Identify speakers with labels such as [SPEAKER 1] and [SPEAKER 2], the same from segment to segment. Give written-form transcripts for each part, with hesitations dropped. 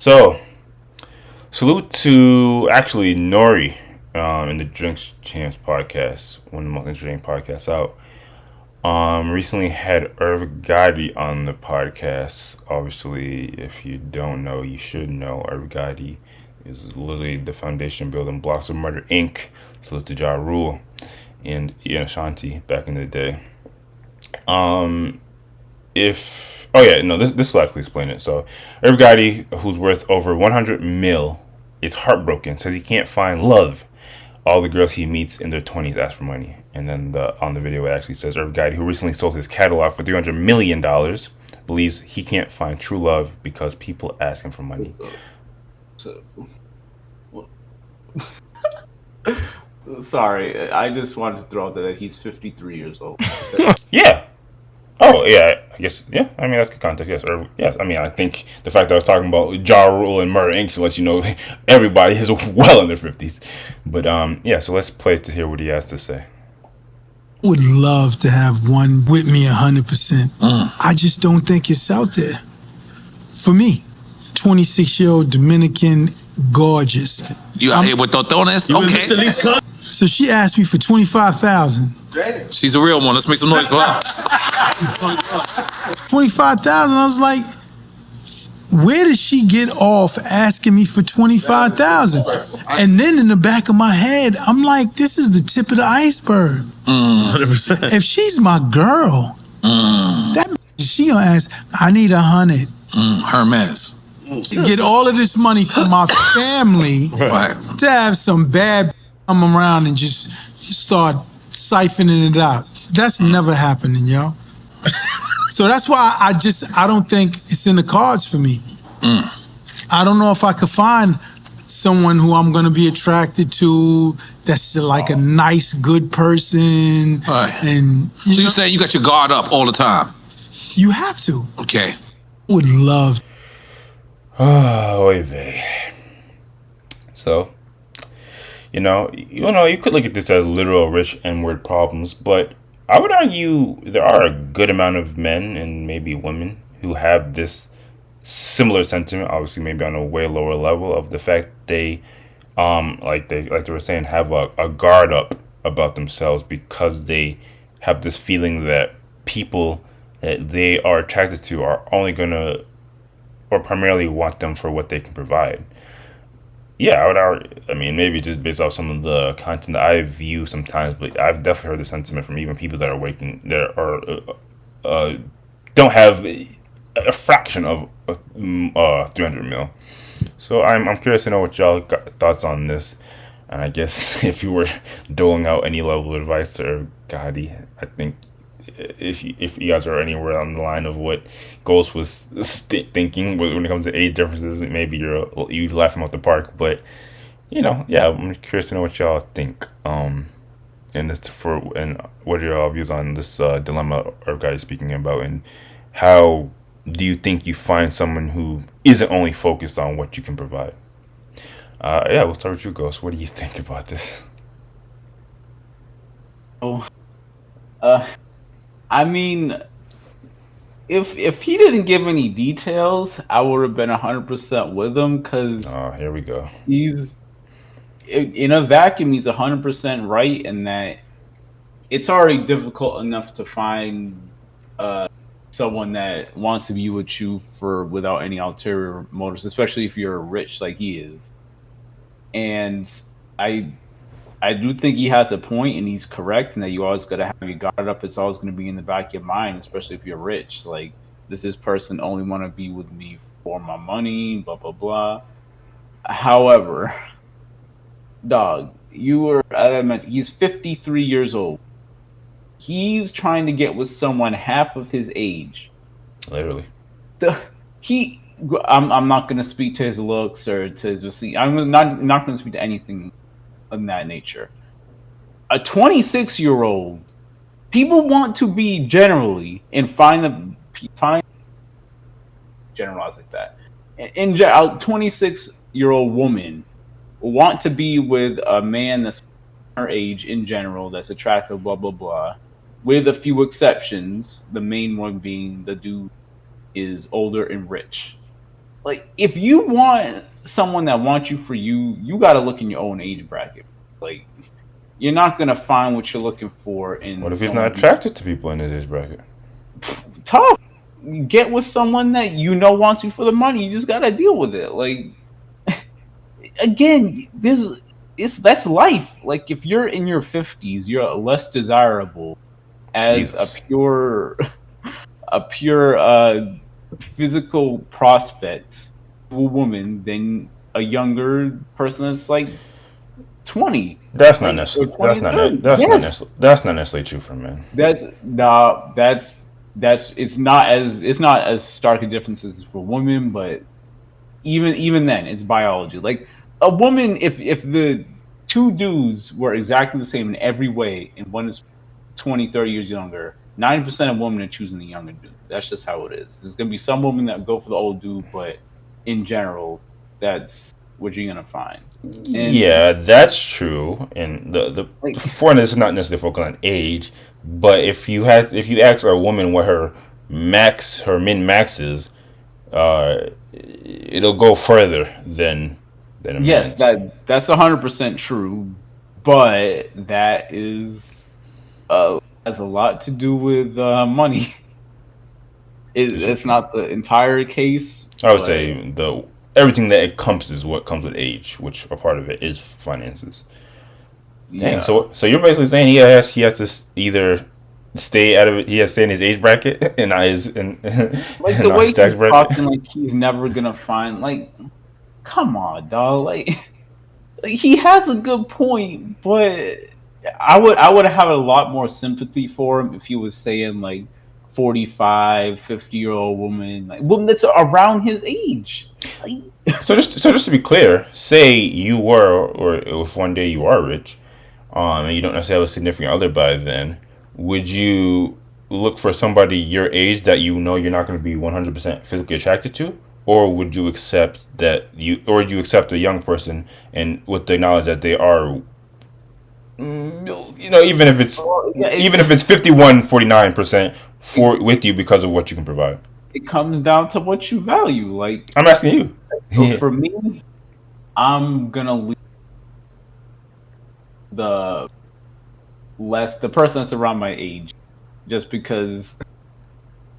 [SPEAKER 1] So, salute to actually Nori in the Drinks Champs podcast, one of the most interesting podcasts out. Recently had Irv Gotti on the podcast. Obviously, if you don't know, you should know. Irv Gotti is literally the foundation building Blocks of Murder Inc. Salute to Ja Rule and Ian Ashanti back in the day. If oh yeah, no, this will actually explain it. So Irv Gotti, who's worth over 100 mil, is heartbroken. Says he can't find love. All the girls he meets in their 20s ask for money. And then on the video it actually says Irv Gotti, who recently sold his catalog for $300 million, believes he can't find true love because people ask him for money.
[SPEAKER 2] So, sorry, I just wanted to throw out that he's 53 years old.
[SPEAKER 1] Yeah. Oh, yeah, I guess, yeah, I mean, that's good context, yes. Or, yes, I mean, I think the fact that I was talking about Ja Rule and Murder Inc. lets you know everybody is well in their 50s. But, yeah, so let's play to hear what he has to say.
[SPEAKER 3] Would love to have one with me 100%. I just don't think it's out there. For me, 26-year-old Dominican, gorgeous.
[SPEAKER 4] You out here with totones? Okay.
[SPEAKER 3] So she asked me for $25,000.
[SPEAKER 4] Damn. She's a real one. Let's make some noise for her.
[SPEAKER 3] $25,000. I was like, where did she get off asking me for $25,000? And then in the back of my head, I'm like, this is the tip of the iceberg. 100%. If she's my girl, that she gonna ask, I need 100.
[SPEAKER 4] Hermes.
[SPEAKER 3] Get all of this money from my family to have some bad come around and just start siphoning it out. That's never happening, yo. So that's why I don't think it's in the cards for me. I don't know if I could find someone who I'm gonna be attracted to that's like a nice, good person. And
[SPEAKER 4] so you saying you got your guard up all the time?
[SPEAKER 3] You have to.
[SPEAKER 4] Okay.
[SPEAKER 3] Would love.
[SPEAKER 1] Oh, oy vey. So, you could look at this as literal rich N-word problems, but I would argue there are a good amount of men and maybe women who have this similar sentiment, obviously maybe on a way lower level, of the fact they like they were saying, have a guard up about themselves because they have this feeling that people that they are attracted to are only gonna or primarily want them for what they can provide. Yeah, I mean, maybe just based off some of the content that I view sometimes, but I've definitely heard the sentiment from even people that don't have a fraction of 300 mil. So I'm curious to know what y'all got thoughts on this. And I guess if you were doling out any level of advice to Gotti, I think if you guys are anywhere on the line of what Ghost was thinking when it comes to age differences, maybe you laugh him out the park. But yeah, I'm curious to know what y'all think. And what are y'all views on this dilemma Irv Gotti is speaking about, and how do you think you find someone who isn't only focused on what you can provide? Yeah, we'll start with you, Ghost. What do you think about this?
[SPEAKER 2] I mean, if he didn't give any details, I would have been 100% with him, because
[SPEAKER 1] here we go.
[SPEAKER 2] He's in a vacuum. He's 100% right in that it's already difficult enough to find someone that wants to be with you without any ulterior motives, especially if you're rich like he is. And I do think he has a point, and he's correct in that you always got to have your guard up. It's always going to be in the back of your mind, especially if you're rich. Like, does this person only want to be with me for my money? Blah, blah, blah. However, dog, he's 53 years old. He's trying to get with someone half of his age.
[SPEAKER 1] Literally.
[SPEAKER 2] I'm not going to speak to his looks or to his receipt. I'm not going to speak to anything of that nature. A 26-year-old, people want to be generally and find generalize like that. A 26-year-old woman want to be with a man that's her age in general, that's attractive, blah blah blah, with a few exceptions. The main one being the dude is older and rich. like if you want someone that wants you for you, you got to look in your own age bracket. Like you're not gonna find what you're looking for
[SPEAKER 1] What
[SPEAKER 2] in
[SPEAKER 1] if he's not
[SPEAKER 2] someone
[SPEAKER 1] attracted to people in his age bracket?
[SPEAKER 2] tough. You get with someone that you know wants you for the money. You just gotta deal with it. Like again, that's life. Like if you're in your 50s, you're less desirable as
[SPEAKER 1] Jesus.
[SPEAKER 2] a pure physical prospect to a woman than a younger person that's like 20,
[SPEAKER 1] That's not
[SPEAKER 2] like or
[SPEAKER 1] necessarily.
[SPEAKER 2] 20 and 30. Yes,
[SPEAKER 1] That's not necessarily true for men.
[SPEAKER 2] that's nah, that's it's not as stark a difference as for women, but even then, it's biology. Like a woman, if the two dudes were exactly the same in every way, and one is 20, 30 years younger, 90% of women are choosing the younger dude. That's just how it is. There's gonna be some women that go for the old dude, but in general, that's what you're gonna find. And
[SPEAKER 1] Yeah, that's true. And the
[SPEAKER 2] like,
[SPEAKER 1] point is not necessarily focused on age, but if you ask a woman what her min max is, it'll go further than a
[SPEAKER 2] yes,
[SPEAKER 1] man's.
[SPEAKER 2] that's 100% true, but that is has a lot to do with money.
[SPEAKER 1] This is
[SPEAKER 2] It's
[SPEAKER 1] true.
[SPEAKER 2] not the entire case,
[SPEAKER 1] I would
[SPEAKER 2] but
[SPEAKER 1] say the everything that encompasses what comes with age, which a part of it is finances. Dang.
[SPEAKER 2] yeah,
[SPEAKER 1] So you're basically saying he has to either stay out of it. He has to stay in his age bracket and not his
[SPEAKER 2] like
[SPEAKER 1] and
[SPEAKER 2] the
[SPEAKER 1] not
[SPEAKER 2] way
[SPEAKER 1] his tax
[SPEAKER 2] he's
[SPEAKER 1] bracket.
[SPEAKER 2] talking, like he's never gonna find. Like, come on, dog. Like, he has a good point, but I would have a lot more sympathy for him if he was saying like 45, 50-year-old woman, like woman that's around his age. Like,
[SPEAKER 1] So just to be clear, say you were, or if one day you are rich, and you don't necessarily have a significant other by then, would you look for somebody your age that you know you're not going to be 100% physically attracted to, or would you accept or would you accept a young person and with the knowledge that they are,
[SPEAKER 2] well, yeah,
[SPEAKER 1] even if it's 51-49% for with you because of what you can provide.
[SPEAKER 2] it comes down to what you value. Like
[SPEAKER 1] I'm asking you.
[SPEAKER 2] for me, I'm gonna leave the the person that's around my age, just because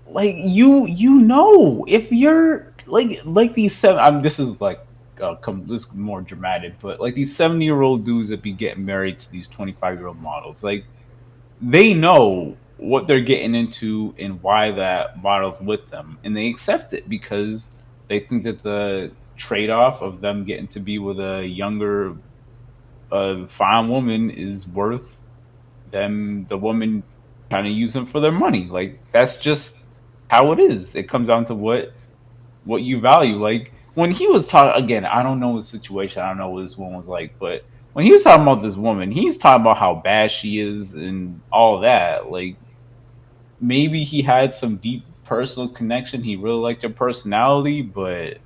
[SPEAKER 2] like you know if you're like these seven. This is like this is more dramatic, but like these 70-year-old dudes that be getting married to these 25-year-old models, like they know what they're getting into and why that model's with them, and they accept it because they think that the trade-off of them getting to be with a younger fine woman is worth them the woman trying to use them for their money. Like that's just how it is. It comes down to what you value. Like when he was talking again, I don't know the situation, I don't know what this woman was like, but when he was talking about this woman, he's talking about how bad she is and all that. Like maybe he had some deep personal connection. He really liked her personality, but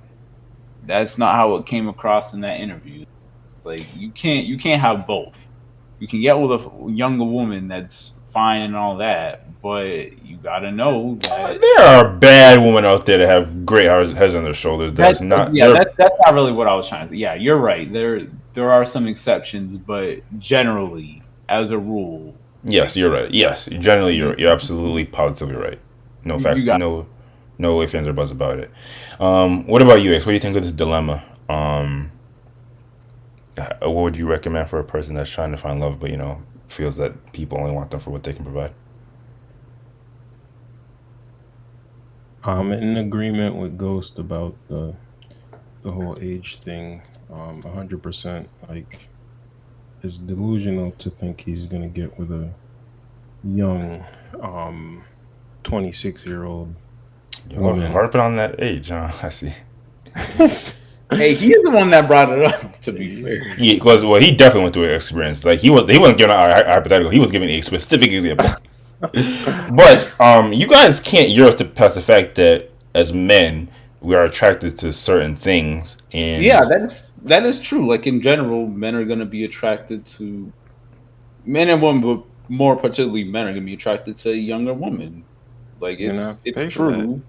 [SPEAKER 2] that's not how it came across in that interview. Like you can't have both. You can get with a younger woman that's fine and all that, but you gotta know that
[SPEAKER 1] There are bad women out there that have great heads on their shoulders. That's not. They're
[SPEAKER 2] that's not really what I was trying to say. Yeah, you're right. There are some exceptions, but generally, as a rule,
[SPEAKER 1] Yes,
[SPEAKER 2] like
[SPEAKER 1] you're right. Yes, generally
[SPEAKER 2] you,
[SPEAKER 1] you're absolutely positively right. No
[SPEAKER 2] you
[SPEAKER 1] facts,
[SPEAKER 2] got
[SPEAKER 1] no ifs ands or buts about it. What about you, X? What do you think of this dilemma? What would you recommend for a person that's trying to find love, but feels that people only want them for what they can provide?
[SPEAKER 5] I'm in agreement with Ghost about the whole age thing. 100%. Like, it's delusional to think he's gonna get with a young, 26-year-old
[SPEAKER 1] You're
[SPEAKER 5] woman.
[SPEAKER 1] harping on that age, huh? I see.
[SPEAKER 2] hey, he's the one that brought it up. To be fair,
[SPEAKER 1] Yeah, because he definitely went through an experience. Like he wasn't giving a hypothetical. He was giving a specific example. But you guys can't Euro to past the fact that as men we are attracted to certain things,
[SPEAKER 2] yeah,
[SPEAKER 1] and
[SPEAKER 2] that is true. Like in general, men are gonna be attracted to men and women, but more particularly men are gonna be attracted to a younger woman. Like
[SPEAKER 5] And I
[SPEAKER 2] it's
[SPEAKER 5] pay for that.
[SPEAKER 2] true.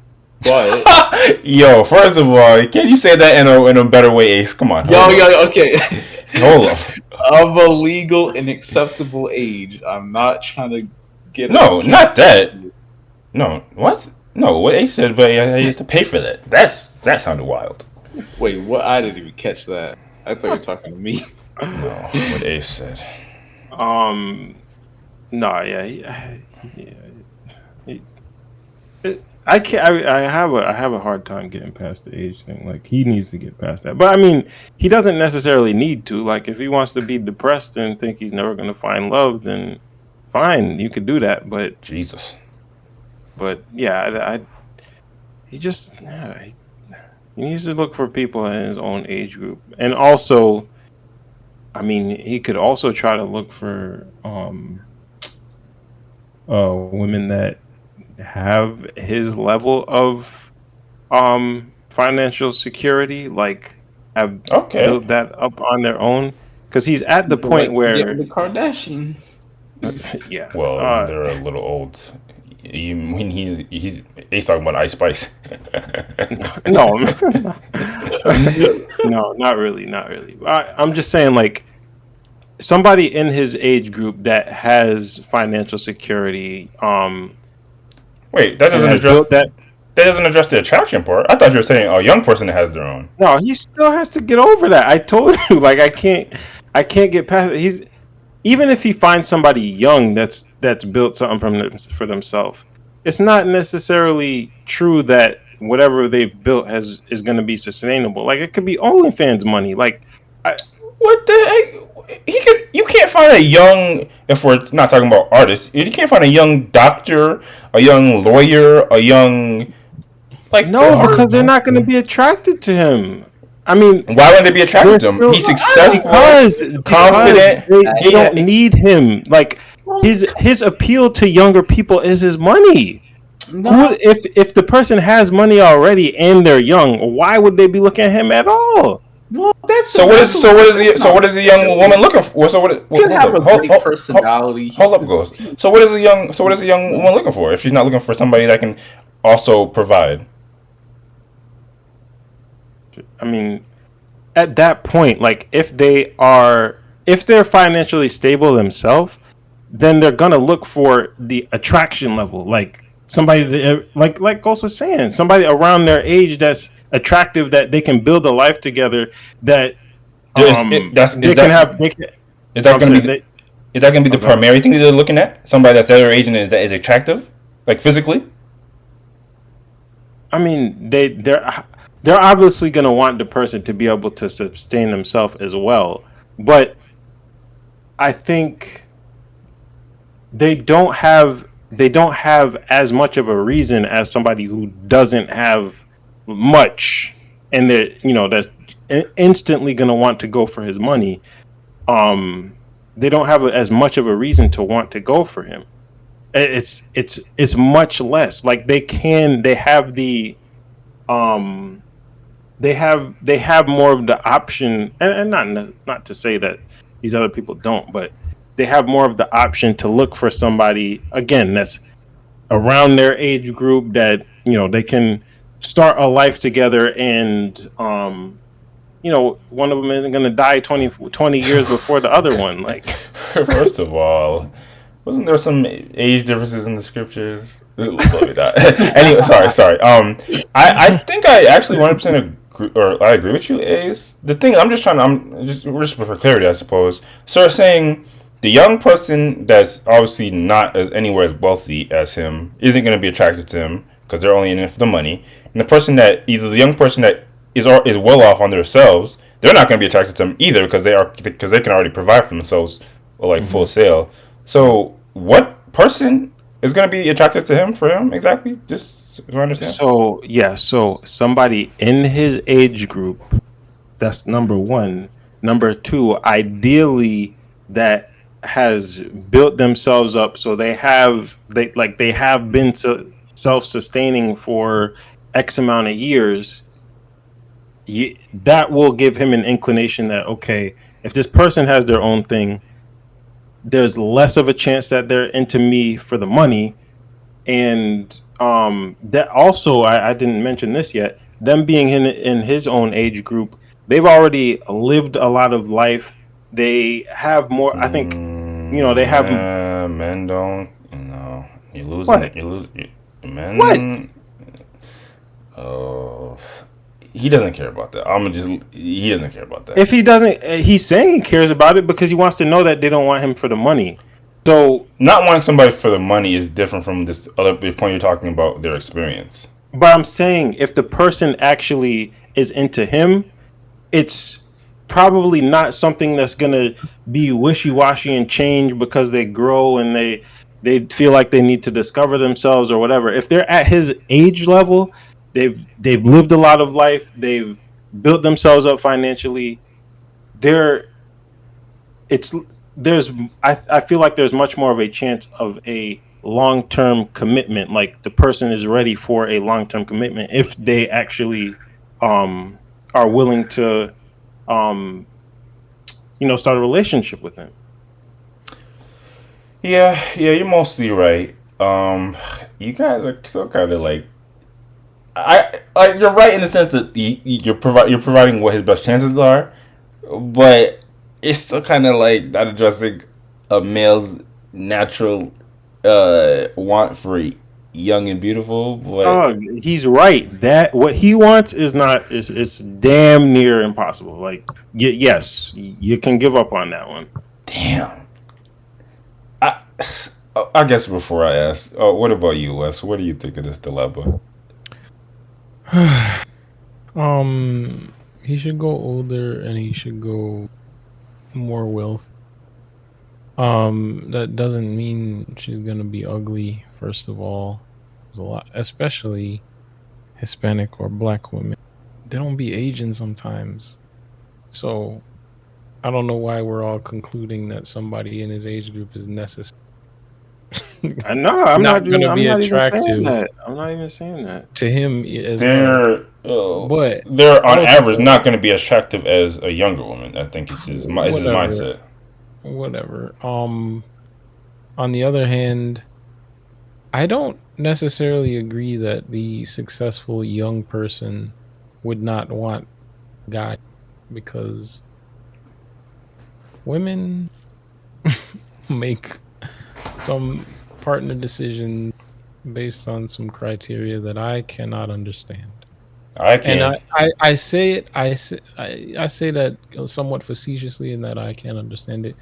[SPEAKER 2] But
[SPEAKER 1] Yo, first of all, can you say that in a better way, Ace? Come on.
[SPEAKER 2] okay.
[SPEAKER 1] Hold up.
[SPEAKER 2] Of a legal and acceptable age. I'm not trying to get
[SPEAKER 1] No, not that. No, what? No, what Ace said, but you have to pay for that. That sounded wild.
[SPEAKER 2] Wait, what? I didn't even catch that. I thought you were talking to me.
[SPEAKER 1] No, what Ace said.
[SPEAKER 5] No, yeah, I can't. I have a hard time getting past the age thing. Like he needs to get past that. But I mean, he doesn't necessarily need to. Like if he wants to be depressed and think he's never going to find love, then fine, you could do that. But
[SPEAKER 1] Jesus.
[SPEAKER 5] Yeah, he just he needs to look for people in his own age group, and also, I mean, he could also try to look for women that have his level of financial security, like have built that up on their own, because he's at the point where
[SPEAKER 2] the Kardashians.
[SPEAKER 5] Yeah,
[SPEAKER 1] well, they're a little old. When he's talking about Ice Spice.
[SPEAKER 5] No, no, not really. I'm just saying, like, somebody in his age group that has financial security.
[SPEAKER 1] Wait, that doesn't address the attraction part. I thought you were saying a young person that has their own.
[SPEAKER 5] No, he still has to get over that. I told you, like, I can't get past it. Even if he finds somebody young that's built something for themselves, it's not necessarily true that whatever they've built is going to be sustainable. Like it could be OnlyFans money. Like,
[SPEAKER 1] what the heck? You can't find a young, if we're not talking about artists, you can't find a young doctor, a young lawyer, a young
[SPEAKER 5] because they're not going to be attracted to him. I mean,
[SPEAKER 1] why would they be attracted to him? He's successful, confident.
[SPEAKER 5] They don't need him. Like his appeal to younger people is his money. No. If the person has money already and they're young, why would they be looking at him at all?
[SPEAKER 2] Well,
[SPEAKER 1] what is the young woman looking for?
[SPEAKER 2] Have a great personality.
[SPEAKER 1] Hold up, Ghost. So what is a young woman looking for if she's not looking for somebody that can also provide?
[SPEAKER 5] I mean, at that point, like if they're financially stable themselves, then they're gonna look for the attraction level, like somebody that, like Ghost was saying, somebody around their age that's attractive, that they can build a life together. That
[SPEAKER 1] is that gonna be the primary thing that they're looking at? Somebody that's their age and that is attractive, like physically.
[SPEAKER 5] I mean, they're obviously going to want the person to be able to sustain themselves as well. But I think they don't have as much of a reason as somebody who doesn't have much, and that's instantly going to want to go for his money. They don't have as much of a reason to want to go for him. It's much less. Like they have the they have more of the option, and not to say that these other people don't, but they have more of the option to look for somebody, again, that's around their age group, that they can start a life together, and one of them isn't going to die 20 years before the other one. Like,
[SPEAKER 1] first of all, wasn't there some age differences in the scriptures? Anyway, sorry. I think I actually 100% I agree with you, Ace. The thing just for clarity, I suppose. So saying the young person that's obviously not anywhere as wealthy as him isn't going to be attracted to him because they're only in it for the money, and the person that the young person that is well off on themselves, they're not going to be attracted to him either because they can already provide for themselves, full sale. So what person is going to be attracted to him for him exactly? Just so I understand.
[SPEAKER 5] So somebody in his age group, that's number one. Number two, ideally that has built themselves up, so they have been self-sustaining for X amount of years. That will give him an inclination that, okay, if this person has their own thing, there's less of a chance that they're into me for the money, and that also I didn't mention this yet. Them being in his own age group, they've already lived a lot of life. They have more. I think they have
[SPEAKER 1] Men don't. No, you're losing it.
[SPEAKER 5] what?
[SPEAKER 1] You lose.
[SPEAKER 5] What?
[SPEAKER 1] Men. Oh, he doesn't care about that. I'm gonna just. He doesn't care about that.
[SPEAKER 5] If he doesn't, he's saying he cares about it because he wants to know that they don't want him for the money. So,
[SPEAKER 1] Not wanting somebody for the money is different from this other point you're talking about. Their experience.
[SPEAKER 5] but I'm saying if the person actually is into him, it's probably not something that's gonna be wishy-washy and change because they grow and they feel like they need to discover themselves or whatever. If they're at his age level, they've lived a lot of life, they've built themselves up financially. They're it's there's I feel like there's much more of a chance of a long-term commitment. Like the person is ready for a long-term commitment if they actually are willing to um start a relationship with him.
[SPEAKER 1] Yeah, you're mostly right. You guys are still kind of like you're right in the sense that you're providing what his best chances are, but it's still kind of like not addressing a male's natural want for young and beautiful. But
[SPEAKER 5] Oh, he's right. That what he wants is not is damn near impossible. Like yes, you can give up on that one.
[SPEAKER 1] damn, I I guess before I ask, what about you, Wes? What do you think of this dilemma?
[SPEAKER 6] He should go older and he should go more wealth. That doesn't mean she's gonna be ugly. First of all, there's a lot, especially Hispanic or Black women. They don't be Asian sometimes. So I don't know why we're all concluding that somebody in his age group is necessary.
[SPEAKER 5] I know. I'm
[SPEAKER 6] Not
[SPEAKER 5] not.
[SPEAKER 6] gonna
[SPEAKER 5] I'm
[SPEAKER 6] be
[SPEAKER 5] not even saying
[SPEAKER 6] attractive
[SPEAKER 5] that. I'm not even saying that.
[SPEAKER 6] to him as well. But
[SPEAKER 1] They're on
[SPEAKER 6] also,
[SPEAKER 1] average not going to be attractive as a younger woman. I think it's his
[SPEAKER 6] whatever,
[SPEAKER 1] mindset.
[SPEAKER 6] whatever. On the other hand, I don't necessarily agree that the successful young person would not want guy because women make some partner decision based on some criteria that I cannot understand.
[SPEAKER 1] I
[SPEAKER 6] And
[SPEAKER 1] can.
[SPEAKER 6] I say it I say that somewhat facetiously in that I can't understand it.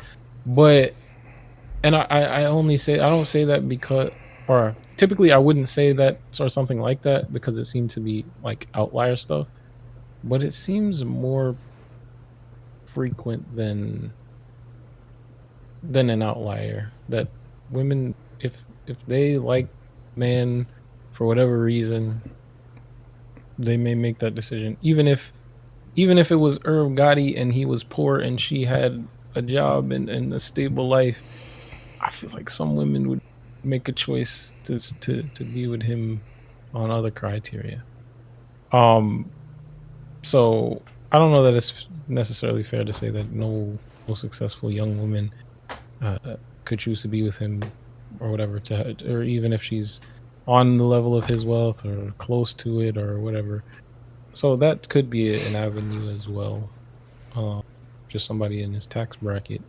[SPEAKER 6] But and I only say I don't say that because or typically I wouldn't say that or something like that because it seemed to be like outlier stuff. But it seems more frequent than an outlier that women if they like man for whatever reason they may make that decision even if it was Irv Gotti and he was poor and she had a job and a stable life. I feel like some women would make a choice to be with him on other criteria. Um, so I don't know that it's necessarily fair to say that no successful young woman could choose to be with him or whatever, or even if she's on the level of his wealth or close to it or whatever. So that could be an avenue as well. Just somebody in his tax bracket,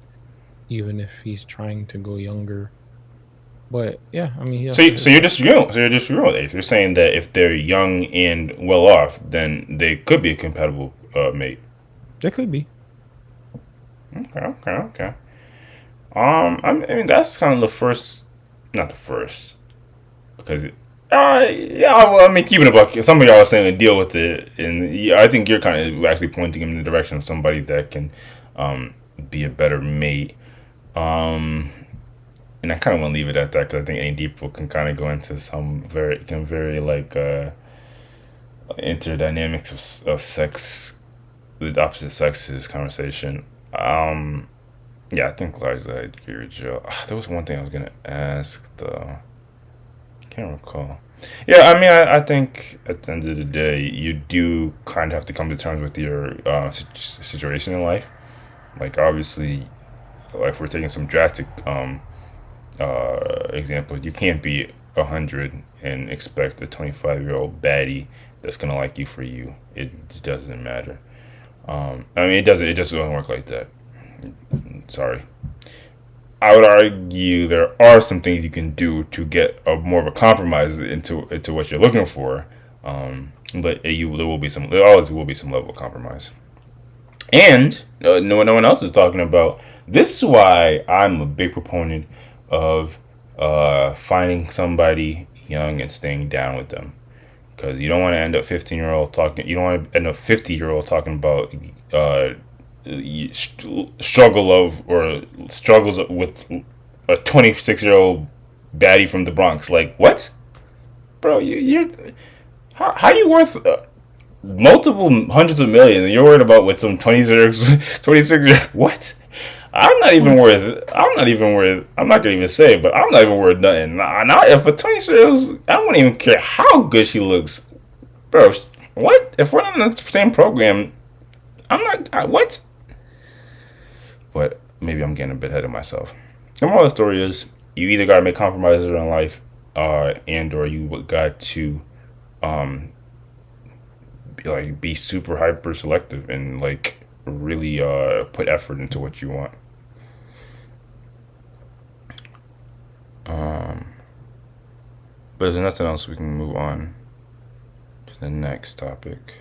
[SPEAKER 6] even if he's trying to go younger. But yeah, I mean, he has
[SPEAKER 1] So you're disagreeing. So you're disagreeing with Ace. You're saying that if they're young and well off, then they could be a compatible mate.
[SPEAKER 6] They could be.
[SPEAKER 1] Okay. I mean that's kind of the first, not the first, because yeah. Well, I mean, keeping it buck. Some of y'all are saying to deal with it, and yeah, I think you're kind of actually pointing him in the direction of somebody that can be a better mate. And I kind of want to leave it at that because I think any deeper can kind of go into some very like interdynamics of sex, the opposite sexes conversation. Yeah, I think largely I agree with Joe. There was one thing I was gonna ask though. Can't recall. Yeah, I mean, I think at the end of the day, you do kind of have to come to terms with your situation in life. Like, obviously, like if we're taking some drastic examples, you can't be 100 and expect a 25-year-old baddie that's gonna like you for you. It just doesn't matter. I mean, it doesn't. It just doesn't work like that. Sorry. I would argue there are some things you can do to get a more of a compromise into what you're looking for, but there always will be some level of compromise. And no one else is talking about. This is why I'm a big proponent of finding somebody young and staying down with them, because you don't want to end up 15-year-old talking. You don't want to end up 50-year-old talking about struggles with a 26-year-old baddie from the Bronx. Like, what, bro? You're how you worth multiple hundreds of millions, and you're worried about what some 26 what? I'm not even worth. I'm not gonna even say it, but I'm not even worth nothing. Not if a 26-year-old, I don't even care how good she looks, bro. What if we're in the same program? I'm not. What? But maybe I'm getting a bit ahead of myself. The moral of the story is, you either gotta make compromises in life, and or you got to, be super hyper selective and like really put effort into what you want. But if there's nothing else, we can move on to the next topic.